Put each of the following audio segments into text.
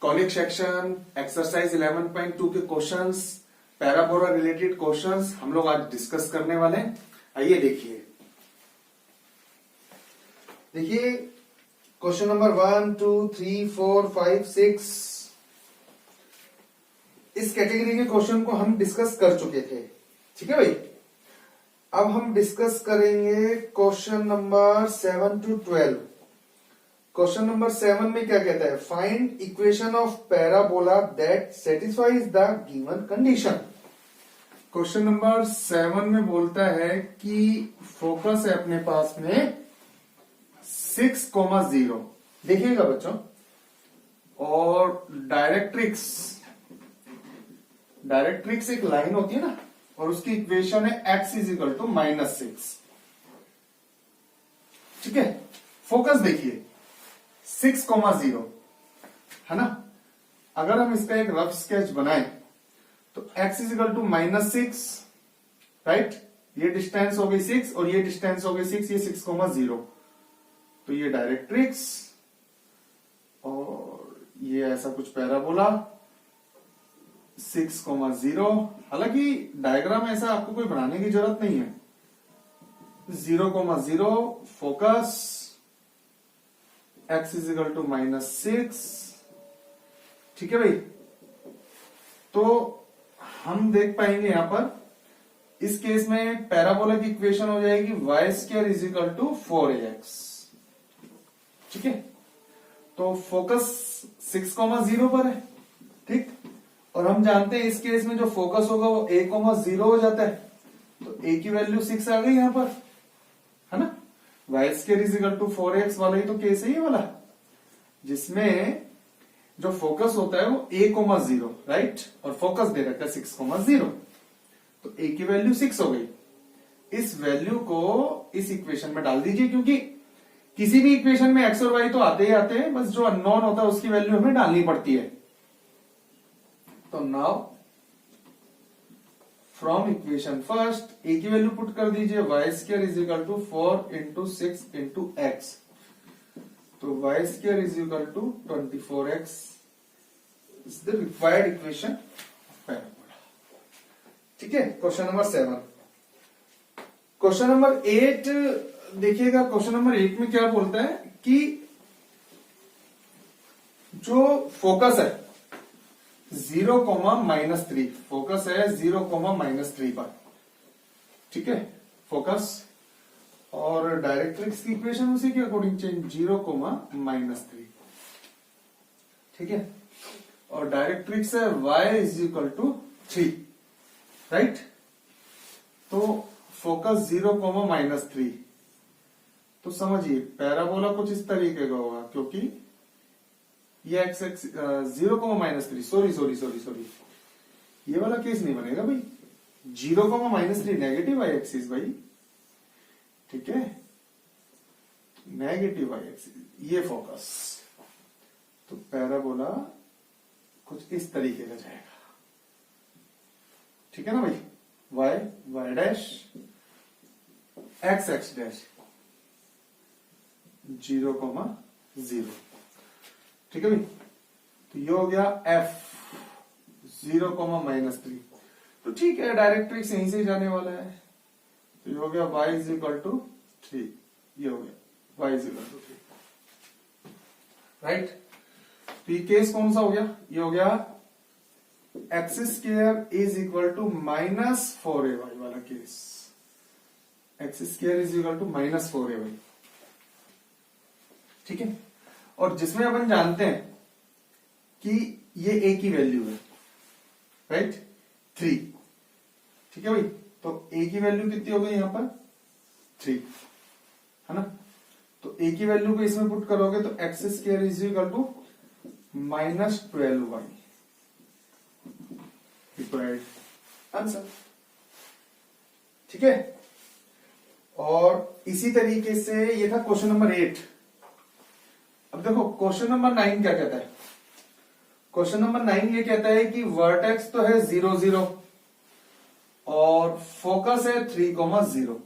Conic section exercise 11.2 के questions, parabola related questions हम लोग आज डिस्कस करने वाले हैं। आइए देखिए क्वेश्चन नंबर 1, 2, 3, 4, 5, 6 इस कैटेगरी के क्वेश्चन को हम डिस्कस कर चुके थे। ठीक है भाई, अब हम डिस्कस करेंगे question number 7 to 12। Question number 7 में क्या कहता है? Find equation of parabola that satisfies the given condition. Question number 7 में बोलता है कि फोकस है अपने पास में 6,0। देखिएगा बच्चों, और डायरेक्ट्रिक्स एक लाइन होती है ना, और उसकी इक्वेशन है x = -6। ठीक है, फोकस देखिए 6,0 है ना। अगर हम इसका एक रफ स्केच बनाएं तो x = -6, राइट। ये डिस्टेंस हो गई 6 और ये डिस्टेंस हो गई 6, ये 6,0। तो ये डायरेक्ट्रिक्स और ये ऐसा कुछ पैराबोला 6,0। हालांकि डायग्राम ऐसा आपको कोई बनाने की जरूरत नहीं है। 0,0 फोकस x = -6। ठीक है भाई, तो हम देख पाएंगे यहां पर इस केस में पैराबोला की इक्वेशन हो जाएगी y² = 4ax। ठीक है, तो फोकस 6,0 पर है। ठीक, और हम जानते हैं इस केस में जो फोकस होगा वो a,0 हो जाता है, तो a की वैल्यू 6 आ गई यहां पर, है ना। y² = 4x वाला ही तो केस है ये वाला, जिसमें जो फोकस होता है वो a,0, राइट, और फोकस दे रखा है 6,0। तो a की वैल्यू 6 हो गई। इस वैल्यू को इस इक्वेशन में डाल दीजिए, क्योंकि किसी भी इक्वेशन में x और y तो आते ही आते हैं, बस जो अननोन होता है उसकी वैल्यू हमें डालनी पड़ती है। तो now from equation first a की वैल्यू पुट कर दीजिए, y² = 4 × 6 × x। तो y² = 24x is the required equation of parabola। ठीक है, क्वेश्चन नंबर 7। क्वेश्चन नंबर 8 देखिएगा। क्वेश्चन नंबर 8 में क्या बोलता है कि जो फोकस है 0,-3, फोकस है 0,-3 पर। ठीक है, फोकस और डायरेक्ट्रिक्स की इक्वेशन उसी के अकॉर्डिंग चेंज, 0,-3। ठीक है, और डायरेक्ट्रिक्स है y = 3, राइट। तो फोकस 0,-3, तो समझिए पैराबोला कुछ इस तरीके का होगा, क्योंकि ये x 0,-3, सॉरी, ये वाला केस नहीं बनेगा भाई। 0,-3 नेगेटिव y एक्सिस भाई। ठीक है, नेगेटिव y एक्सिस ये फोकस, तो पैराबोला कुछ इस तरीके का जाएगा। ठीक है ना भाई, y x 0,0। ठीक है भाई, तो ये हो गया f 0,-3। तो ठीक है, डायरेक्ट्रिक्स यहीं से जाने वाला है, तो ये हो गया y = 3। ये हो गया y = 3, राइट। तो ये केस कौन सा हो गया? ये हो गया x² = -4ay वाला केस। x² = -4ay। ठीक है, और जिसमें अपन जानते हैं कि ये a की वैल्यू है, राइट, 3। ठीक है भाई, तो a की वैल्यू कितनी हो गई यहां पर? 3, है ना। तो a की वैल्यू को इसमें पुट करोगे तो x² = -12y। Required answer. ठीक है, और इसी तरीके से ये था क्वेश्चन नंबर 8। अब देखो क्वेश्चन नंबर 9 क्या कहता है। क्वेश्चन नंबर 9 ये कहता है कि वर्टेक्स तो है 0, 0 और फोकस है 3,0।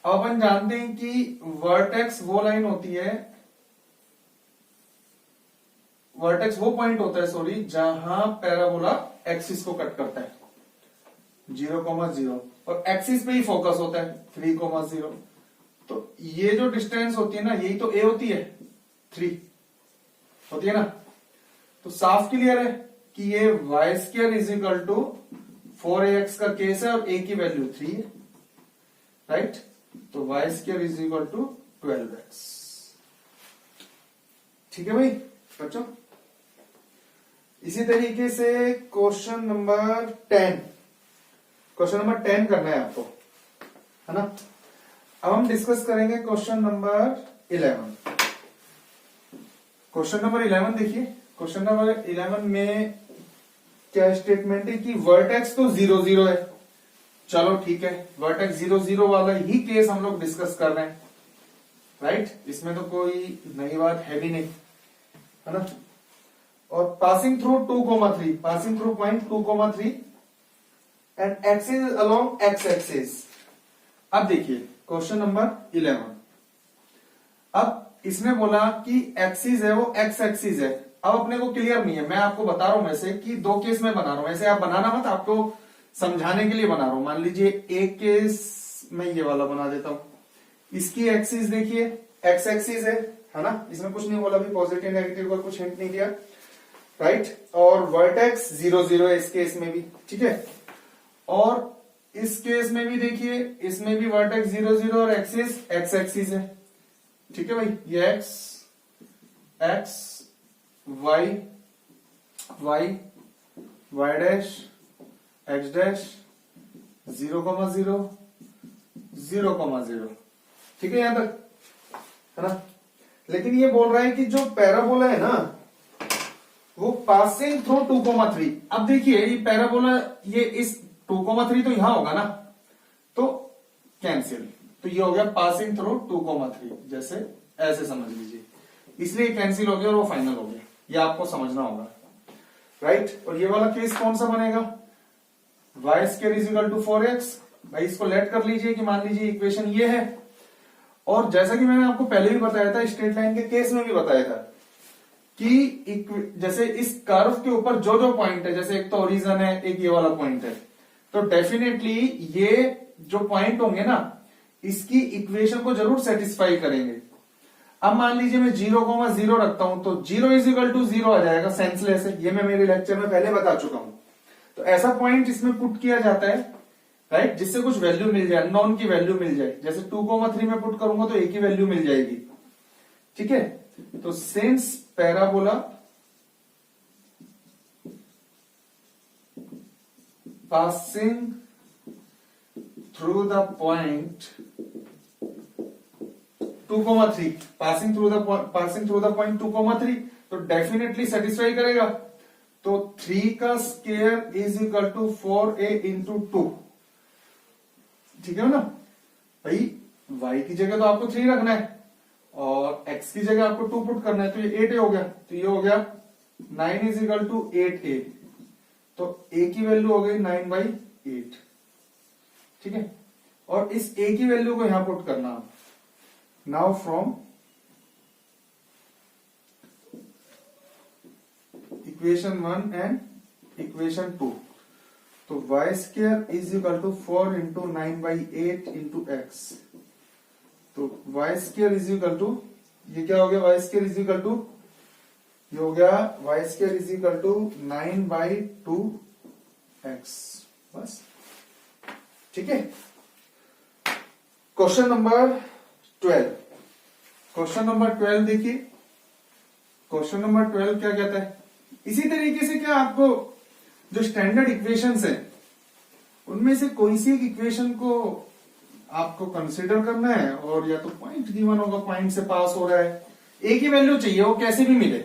अब अपन जानते हैं कि वर्टेक्स वो लाइन होती है वर्टेक्स वो पॉइंट होता है, सॉरी, जहां पैराबोला एक्सिस को कट करता है 0,0 और एक्सिस पे ही फोकस होता है 3,0। तो ये जो डिस्टेंस होती है ना, यही तो ए होती है, 3 होती है ना। तो साफ क्लियर है कि ये y square is equal to 4ax का केस है और a की वैल्यू 3 है, राइट। तो y square is equal to 12x। ठीक है भाई बच्चों। इसी तरीके से क्वेश्चन नंबर 10, क्वेश्चन नंबर 10 करना है आपको, है ना। अब हम डिस्कस करेंगे क्वेश्चन नंबर 11। क्वेश्चन नंबर 11 देखिए, क्वेश्चन नंबर 11 में क्या स्टेटमेंट है कि वर्टेक्स तो 0 0 है। चलो ठीक है, वर्टेक्स 0 0 वाला ही केस हम लोग डिस्कस कर रहे हैं, राइट। इसमें तो कोई नई बात है भी नहीं, है ना। और passing through 2,3, passing through point 2,3 and axis along x axis. अब देखिए क्वेश्चन नंबर 11। अब इसमें बोला कि एक्सिस है वो एक्स एक्सिस है। अब अपने को क्लियर नहीं है, मैं आपको बता रहा हूं वैसे कि 2 केस में बना रहा हूं, ऐसे आप बनाना मत, आपको समझाने के लिए बना रहा हूं। मान लीजिए एक केस मैं ये वाला बना देता हूं, इसकी एक्सिस देखिए एक्स एक्सिस है ना, इसमें कुछ नहीं बोला भी, पॉजिटिव नेगेटिव का कुछ हिंट नहीं दिया, राइट। और वर्टेक्स 0 0 है इस केस में भी, ठीक है। और इस केस में भी देखिए, इसमें भी वर्टेक्स 0 0 और एक्सिस एक्स एक्सिस है, ठीक है भाई। ये x x y y y dash x dash 0,0 0,0, ठीक है यहां तक, है ना। लेकिन ये बोल रहा है कि जो पैराबोला है ना वो पासिंग थ्रू 2,3। अब देखिए ये पैराबोला, ये इस 2,3 तो यहां होगा ना, तो कैंसिल, तो ये हो गया पासिंग थ्रू 2,3, जैसे ऐसे समझ लीजिए, इसलिए कैंसिल हो गया और वो फाइनल हो गया, ये आपको समझना होगा, राइट। और ये वाला केस कौन सा बनेगा, y square is equal to 4x। भाई इसको लेट कर लीजिए कि मान लीजिए इक्वेशन ये है, और जैसा कि मैंने आपको पहले भी बताया था, स्ट्रेट लाइन के केस में भी बताया था कि जैसे इस कर्व के ऊपर जो जो पॉइंट है, जैसे एक तो ओरिजन है, एक ये वाला पॉइंट है, तो डेफिनेटली ये जो पॉइंट होंगे ना, इसकी इक्वेशन को जरूर सेटिस्फाई करेंगे। अब मान लीजिए मैं 0,0 रखता हूं, तो 0 इज इक्वल टू 0 आ जाएगा, सेंसलेस है, ये मैं मेरे लेक्चर में पहले बता चुका हूं। तो ऐसा पॉइंट इसमें पुट किया जाता है, राइट, जिससे कुछ वैल्यू मिल जाए, नॉन की वैल्यू मिल जाए। जैसे 2,3 में पुट करूंगा तो एक ही वैल्यू मिल जाएगी, ठीक है। तो since parabola passing through the point 2,3, passing through the point 2,3, तो डेफिनेटली सेटिस्फाई करेगा। तो 3 का square is equal to 4a into 2, ठीक है ना भाई। y की जगह तो आपको 3 रखना है और x की जगह आपको 2 पुट करना है, तो ये 8a हो गया, तो ये हो गया 9 इज इक्वल टू 8a, तो a की वैल्यू हो गई 9/8, ठीक है। और इस a की वैल्यू को यहां पुट करना। Now from equation 1 and equation 2, तो Y square is equal to 4 into 9/8 into X, तो Y square is equal to, ये क्या हो गया, Y square is equal to, ये हो गया Y square is equal to 9/2x, बस, ठीक है। क्वेश्चन नंबर 12, क्वेश्चन नंबर 12 देखिए, क्वेश्चन नंबर 12 क्या कहता है। इसी तरीके से क्या आपको जो स्टैंडर्ड इक्वेशंस हैं उनमें से कोई सी एक इक्वेशन को आपको कंसीडर करना है, और या तो पॉइंट गिवन होगा, पॉइंट से पास हो रहा है, एक ही वैल्यू चाहिए, वो कैसे भी मिले,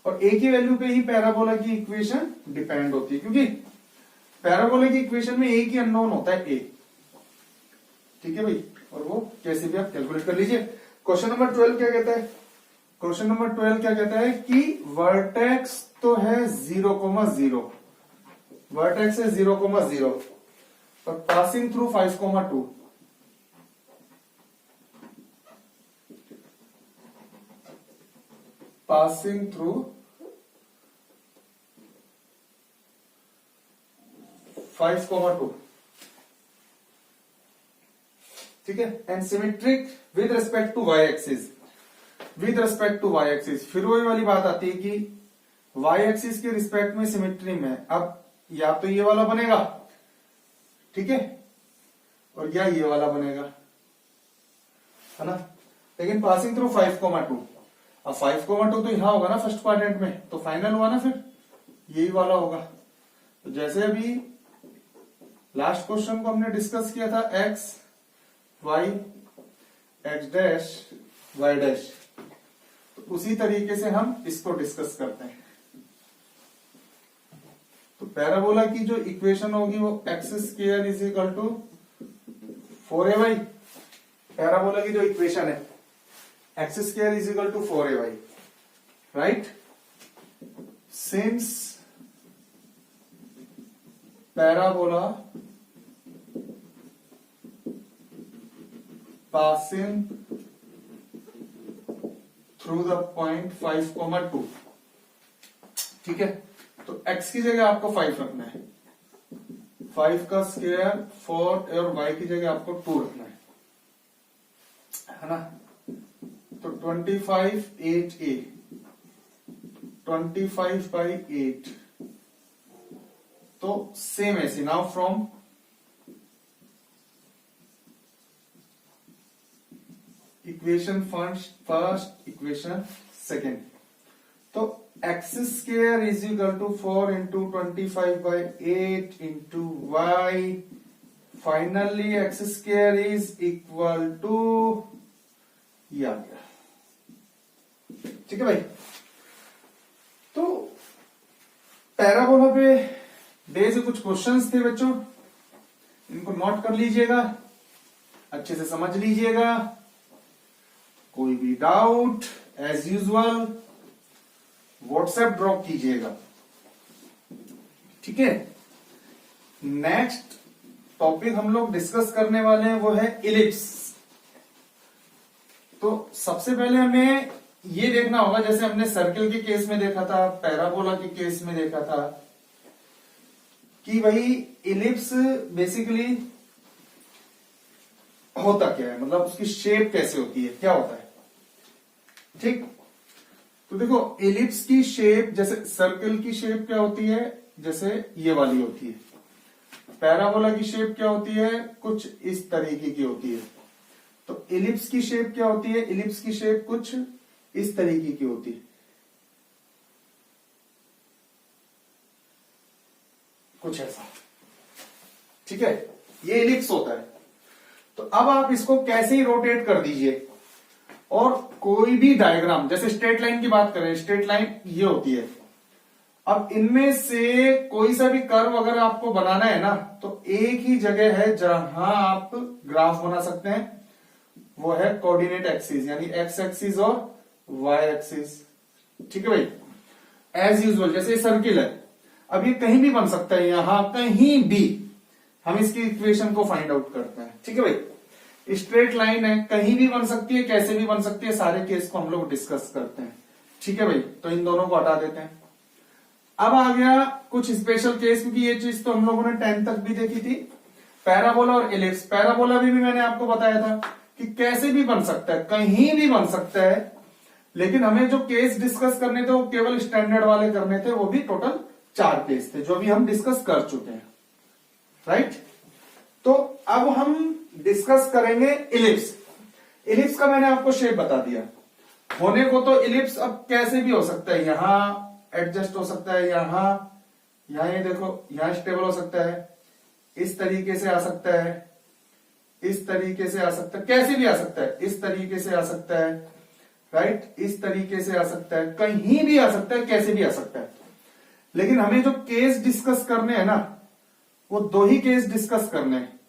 और एक ही वैल्यू पे ही पैराबोला की इक्वेशन डिपेंड होती है, क्योंकि पैराबोला की इक्वेशन में एक ही अननोन होता है, ए, ठीक है भाई, और वो कैसे भी आप कैलकुलेट कर लीजिए। क्वेश्चन नंबर 12 क्या कहता है, क्वेश्चन नंबर 12 क्या कहता है कि वर्टेक्स तो है 0,0, वर्टेक्स है 0,0, और पासिंग थ्रू 5,2, पासिंग थ्रू 5,2, ठीक है। And symmetric with respect to y axis, with respect to y axis, फिर वही वाली बात आती है कि वाई एक्सिस के रिस्पेक्ट में सिमेट्री में अब या तो ये वाला बनेगा, ठीक है, और या ये वाला बनेगा, है ना। लेकिन पासिंग थ्रू 5,2, अब 5,2 तो यहां होगा ना फर्स्ट क्वाड्रेंट में, तो फाइनल हुआ ना, फिर यही वाला होगा। तो जैसे अभी लास्ट क्वेश्चन को हमने डिस्कस किया था, x y x dash y dash, तो उसी तरीके से हम इसको डिस्कस करते हैं। तो पैराबोला की जो इक्वेशन होगी वो x square is equal to 4ay, parabola की जो इक्वेशन है x square is equal to 4ay, right. Since parabola passing through the point 5,2, ठीक है। तो x की जगह आपको 5 रखना है, 5 का स्क्वायर 4, और y की जगह आपको 2 रखना है ना। तो 25 8a, 25/8, तो सेम ऐसे। Now from equation first equation second, तो X square is equal to 4 into 25/8 into Y, finally X square is equal to ये आ गया, ठीक है भाई। तो पैराबोला पे डे से कुछ क्वेश्चंस थे बच्चों, इनको नोट कर लीजिएगा, अच्छे से समझ लीजिएगा। कोई भी doubt as usual WhatsApp drop कीजिएगा, ठीक है। नेक्स्ट टॉपिक हम लोग डिस्कस करने वाले हैं वो है इलिप्स। तो सबसे पहले हमें ये देखना होगा, जैसे हमने सर्कल के केस में देखा था, पैराबोला के केस में देखा था, कि भाई इलिप्स बेसिकली होता क्या है, मतलब उसकी शेप कैसे होती है, क्या होता है, ठीक। तो देखो इलिप्स की शेप, जैसे सर्कल की शेप क्या होती है, जैसे ये वाली होती है। पैराबोला की शेप क्या होती है, कुछ इस तरीके की होती है। तो इलिप्स की शेप क्या होती है, इलिप्स की शेप कुछ इस तरीके की होती है, कुछ ऐसा, ठीक है। ये इलिप्स होता है। तो अब आप इसको कैसे ही रोटेट कर दीजिए, और कोई भी डायग्राम, जैसे स्ट्रेट लाइन की बात करें, स्ट्रेट लाइन ये होती है। अब इनमें से कोई सा भी कर्व अगर आपको बनाना है ना, तो एक ही जगह है जहां आप ग्राफ बना सकते हैं, वो है कोऑर्डिनेट एक्सिस, यानी एक्स एक्सिस और वाई एक्सिस, ठीक है भाई। एज यूजुअल जैसे सर्किल है, अब ये कहीं भी बन सकता है, यहां कहीं भी हम इसकी इक्वेशन को फाइंड आउट करते हैं, ठीक है भाई। स्ट्रेट लाइन है, कहीं भी बन सकती है, कैसे भी बन सकती है, सारे केस को हम लोग डिस्कस करते हैं, ठीक है भाई। तो इन दोनों को हटा देते हैं। अब आ गया कुछ स्पेशल केस, क्योंकि ये चीज तो हम लोगों ने 10 तक भी देखी थी, पैराबोला और इलिप्स। पैराबोला भी मैंने आपको बताया था कि कैसे भी बन सकता है, कहीं भी बन सकता है, लेकिन हमें जो केस डिस्कस करने थे वो केवल स्टैंडर्ड वाले करने थे, वो भी टोटल 4 केस थे जो भी हम डिस्कस कर चुके हैं, राइट। तो अब हम डिस्कस करेंगे इलिप्स। इलिप्स का मैंने आपको शेप बता दिया, होने को तो इलिप्स अब कैसे भी हो सकता है, यहां एडजस्ट हो सकता है, यहां ये देखो, यहां स्टेबल हो सकता है, इस तरीके से आ सकता है, इस तरीके से आ सकता है, कैसे भी आ सकता है, इस तरीके से आ सकता है, राइट, इस तरीके से आ सकता है, कहीं भी आ सकता है, कैसे भी आ सकता है। लेकिन हमें जो केस डिस्कस करने हैं ना, वो 2 ही केस डिस्कस करने हैं,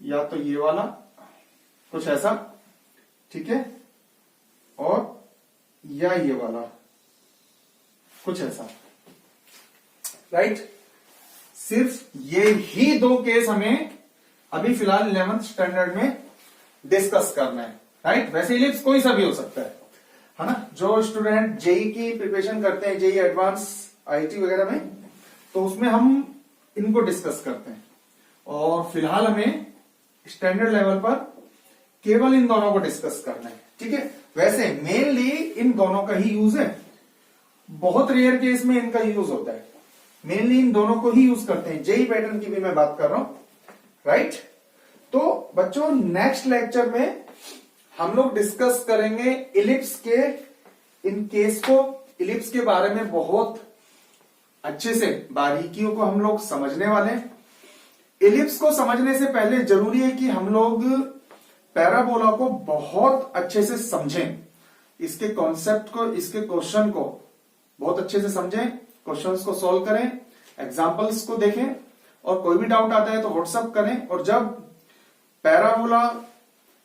या तो ये वाला कुछ ऐसा, ठीक है, और या ये वाला कुछ ऐसा, राइट। सिर्फ ये ही 2 केस हमें अभी फिलहाल 11th स्टैंडर्ड में डिस्कस करना है, राइट। वैसे इलिप्स कोई सा भी हो सकता है ना। जो स्टूडेंट जेई की प्रिपरेशन करते हैं, जेई एडवांस आईटी वगैरह में, तो उसमें हम इनको डिस्कस करते हैं। और फिलहाल हमें स्टैंडर्ड लेवल पर केवल इन दोनों को डिस्कस करना है, ठीक है। वैसे मेनली इन दोनों का ही यूज है, बहुत रेयर केस में इनका यूज होता है, मेनली इन दोनों को ही यूज करते हैं। जेई पैटर्न की भी मैं बात कर रहा हूं, राइट। तो बच्चों नेक्स्ट लेक्चर में हम लोग डिस्कस करेंगे इलिप्स के इन केस को, इलिप्स के बारे में बहुत अच्छे से बारीकियों को हम लोग समझने वाले हैं। इलिप्स को समझने से पहले जरूरी है कि हम लोग पैराबोला को बहुत अच्छे से समझें, इसके कॉन्सेप्ट को, इसके क्वेश्चन को बहुत अच्छे से समझें, क्वेश्चंस को सॉल्व करें, एग्जांपल्स को देखें, और कोई भी डाउट आता है तो व्हाट्सएप करें। और जब पैराबोला,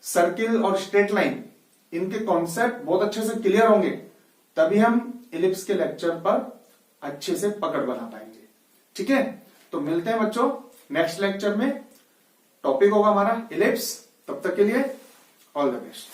सर्किल और स्ट्रेट लाइन इनके कॉन्सेप्ट बहुत अच्छे से क्लियर होंगे तभी हम इलिप्स के लेक्चर पर अच्छे से पकड़ बना पाएंगे, ठीक है। तो मिलते हैं बच्चों नेक्स्ट लेक्चर में, टॉपिक होगा हमारा इलिप्स। तब तक के लिए ऑल द बेस्ट।